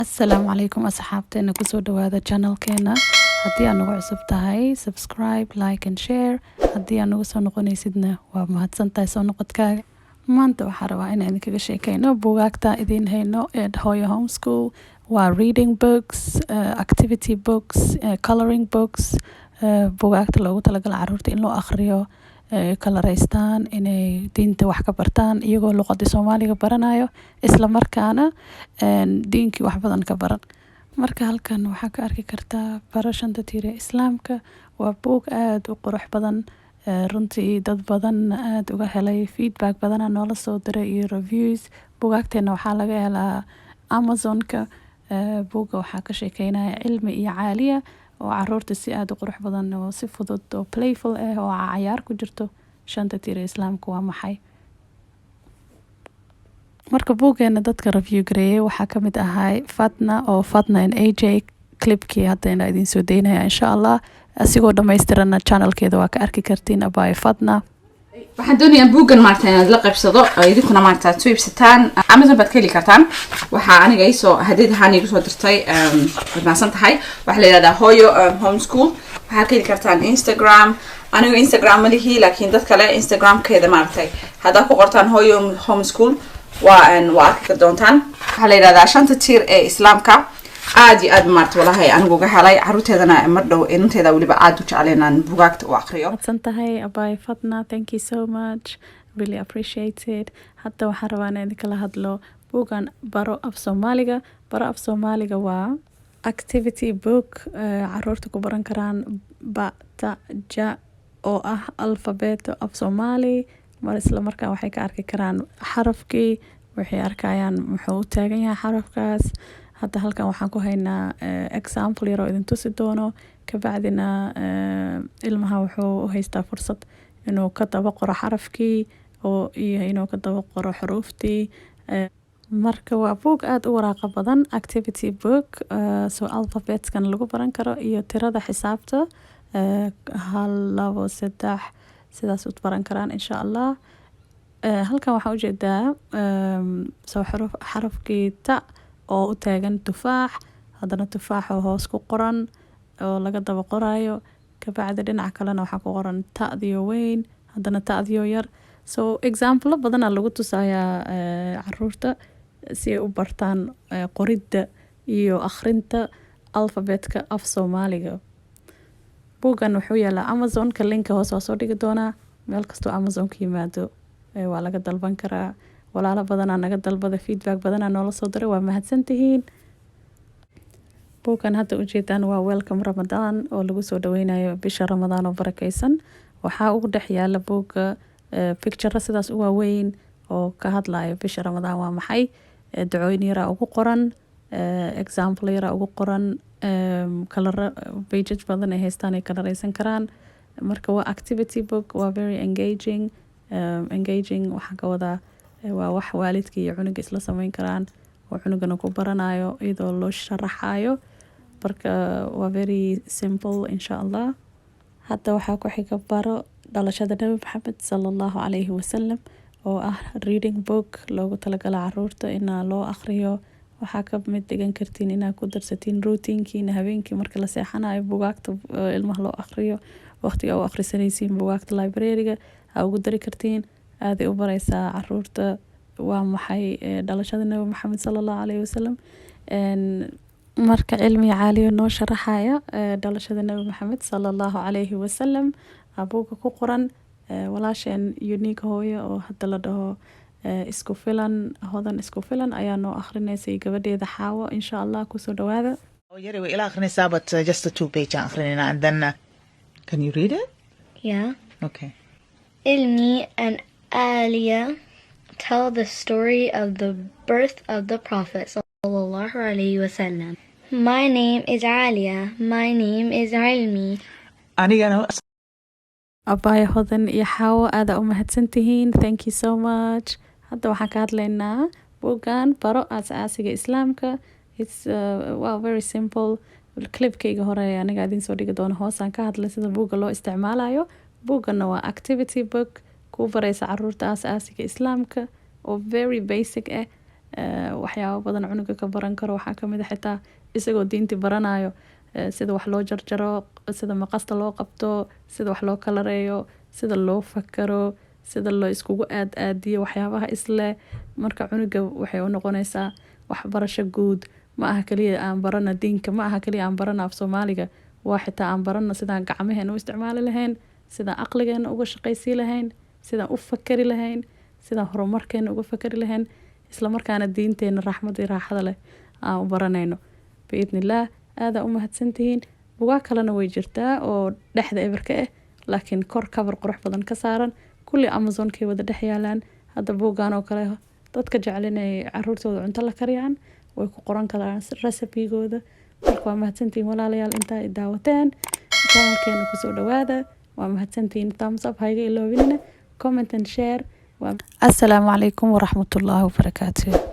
Assalaamu calaykum asxaabteena kusoo dhawaada channelkeena. Haddii aad nagu cusub tahay, subscribe, like and share. Haddii aad nagu soo noqonaysidna waa mahadsantahay soo noqodkaaga. Maanta waxaan rabaa inaan idinkaga sheekayno buugaagta idin hayno ee Hooyo Homeschool. Waa reading books, activity books, coloring books, buugaagta loogu talagalay caruurta in loo aqriyo, kala raystaan, inay diinta wax ka bartaan iyagoo luqadda Soomaaliga baranayo isla markaana diinkii wax badan ka baran. Marka halkan waxaa ka arki kartaa barashada tiire islaamka. Waa buug aad u qurux badan, runtii dad badan aad uga helay feedback badan noola soo diray iyo reviews. Buugaagteena waxaa laga helaa Amazon-ka. Buugga waxaa ka sheekeynaya cilmi iyo caaliya oo caruurta si aad u qurux badan oo si fudud oo playful ah oo cayaar ku jirto. Shanta tiire islaamka waa maxay? Marka buuggeena dadka review gareeyay waxaa ka mid ahay fadna oo fadna and AJ clipkii hadda idin soo daynaya insha Allah. Asigoo dhammaystirana channelkeeda waa ka arki kartiin abay fadna. waxaan doonayaa buuggan maarta inaad la qaybsado idinkuna maarta aad soo iibsataan Amazon baad ka heli kartaan. Waxaa aniga isoo hadiyad ahaan igu soo dirtay wadnaansan tahay. Waxaa la yiraahdaa Hooyo Homeschool. Waxaad ka heli kartaan Instagram. Aniga Instagram ma lihi laakiin dad kale Instagram-keeda maartay haddaad ku qortaan Hooyo Homeschool waa arki doontaan. Waxaa la yiraahdaa shanta tiir ee islaamka. aad iyo aad maarta walahay anigu uga helay caruurteedana mar dhow inanteeda waliba aad u jecleynaan buugaagta u aqriyo. Santahay abay fadna, thank you so much, really appreciate it. Hadda waxaan rabaa inaan idinkala hadlo buuggan baro af Soomaaliga. Baro af Soomaaliga waa activity book caruurta ku baran karaan ba ta ja oo ah alfabeeto af Soomaali. mar isla markaa waxay ka arki karaan xarafkii, waxay arkayaan muxuu u taagan yahay xarafkaas. hadda halkan waxaan ku haynaa example yar oo idin tusi doono. Kabacdina ilmaha wuxuu u haystaa fursad inuu ka daba qoro xarafkii oo iyo inuu ka daba qoro xuruuftii. Marka waa buug aad u waraaqa badan, activity book, so alphabetskan lagu baran karo iyo tirada xisaabta 1 2 3 sidaas u baran karaan insha Allah. halkan waxaan u jeedaa soo xarafkii ta oo u taagan tufaax, haddana tufaax oo hoos ku qoran oo laga daba qorayo. Kabacdi dhinaca kalena waxaa ku qoran ta'diyo weyn, haddana ta'diyo yar. So example badan lagu tusayaa caruurta si ay u bartaan qoridda iyo akhrinta alfabeetka af Soomaaliga. Buuggan wuxuu yaalaa Amazon-ka, linka hoos soo dhigi doonaa. meel kastoo Amazon-ka yimaado waa laga dalban karaa. walaalo badan naga dalbada feedback badan noola soo diray, waa mahadsantihiin. buuggan hadda u jeedaan waa welcome Ramadan oo lagu soo dhaweynayo bisha Ramadan oo barakeysan. waxaa ugu dhex yaala buugga picture sidaas u waaweyn oo ka hadlayo bisha Ramadan waa maxay. ducooyin yar ugu qoran, example yar ugu qoran, color pages badan ay haystaan ay kala raysan karaan. marka waa activity book, waa very engaging. waxaan ka wadaa waa wax waalidkii iyo cunuga isla sameyn karaan oo cunugana ku baranayo iyadoo loo sharaxayo. marka waa very simple insha Allah. hadda waxaa ku xiga baro dhalashada Nabi Maxamed sallallahu alayhi wasallam oo ah reading book loogu talagalay caruurta in loo aqriyo. waxaa ka mid dhigan kartiin inaad ku darsatiin routine-kiina habeenkii marka la seexanayo buugaagta ilmaha loo aqriyo. waqtiga u akhrisanaysiin buugaagta library-ga aa ugu dari kartiin. aad ay u baraysaa caruurta waa maxay dhalashada Nabi Maxamed sallallahu alayhi wasallam. marka cilmi caaliyo noo sharaxaya dhalashada Nabi Maxamed sallallahu alayhi wasallam buugga ku qoran. walaasheen uniquehooyo oo hadda la dhaho isku filan, hodaniskufilan ayaa noo akhrineysay gabadheeda Xaawo insha Allah. kusoo dhawaada. yari way ila akhrinaysaa but just the 2 page aan akhrinayna and then can you read it? Yeah. Okay. Ilmi and Aliyah tell the story of the birth of the Prophet sallallahu alaihi wasallam. My name is Aliyah. My name is Ilmi. anigana abaya hodan iyo Xaawo aad u mahadsantihiin. Thank you so much. hadda waxaan ka hadlaynaa buuggan baro Aasaasiga islaamka. It's very simple. clipkayga hore aniga idin soo dhigi doono hoosaan ka hadlay sida buugga loo isticmaalayo. buugganna waa activity book ku baraysa caruurta Aasaasiga islaamka oo very basic ah. waxyaabo badan cunuga ka baran karo waxaa kamid ah xitaa isagoo diinti baranayo sida wax loo jarjaro sida maqasta loo qabto sida wax loo kalareeyo sida loo fakaro sida loo iskugu aadiyo waxyaabaha isle marka cunuga waxay u noqonaysaa wax barasho guud ma aha kaliya aan barana diinka ma aha kaliya aan barana af Soomaaliga waa xitaa aan barana sidaan gacmaheena u isticmaali lahayn sidaan aqligeena uga shaqaysi lahayn sidaan u fakari lahayn sidaan horumarkeena uga fakari lahayn isla markaana diinteena raxmad iyo raaxada leh aan u baranayno biidnillah aada u mahadsantihiin buugaag kalena way jirtaa oo dhexda ebarka ah laakiin kor cover qurux badan ka saaran kulli Amazon-kay wada dhex yaalaan hadda buugaan oo kale dadka jecel inay caruurtooda cunto la kariyaan way ku qoran karaan recipe-gooda marka waa mahadsantihiin walaalayaal inta ay daawateen channelkeena ku soo dhawaada waa mahadsantihiin thumbs up hayga iloobinina comment and share assalaamu calaykum waraxmatullaahi wabarakaatuh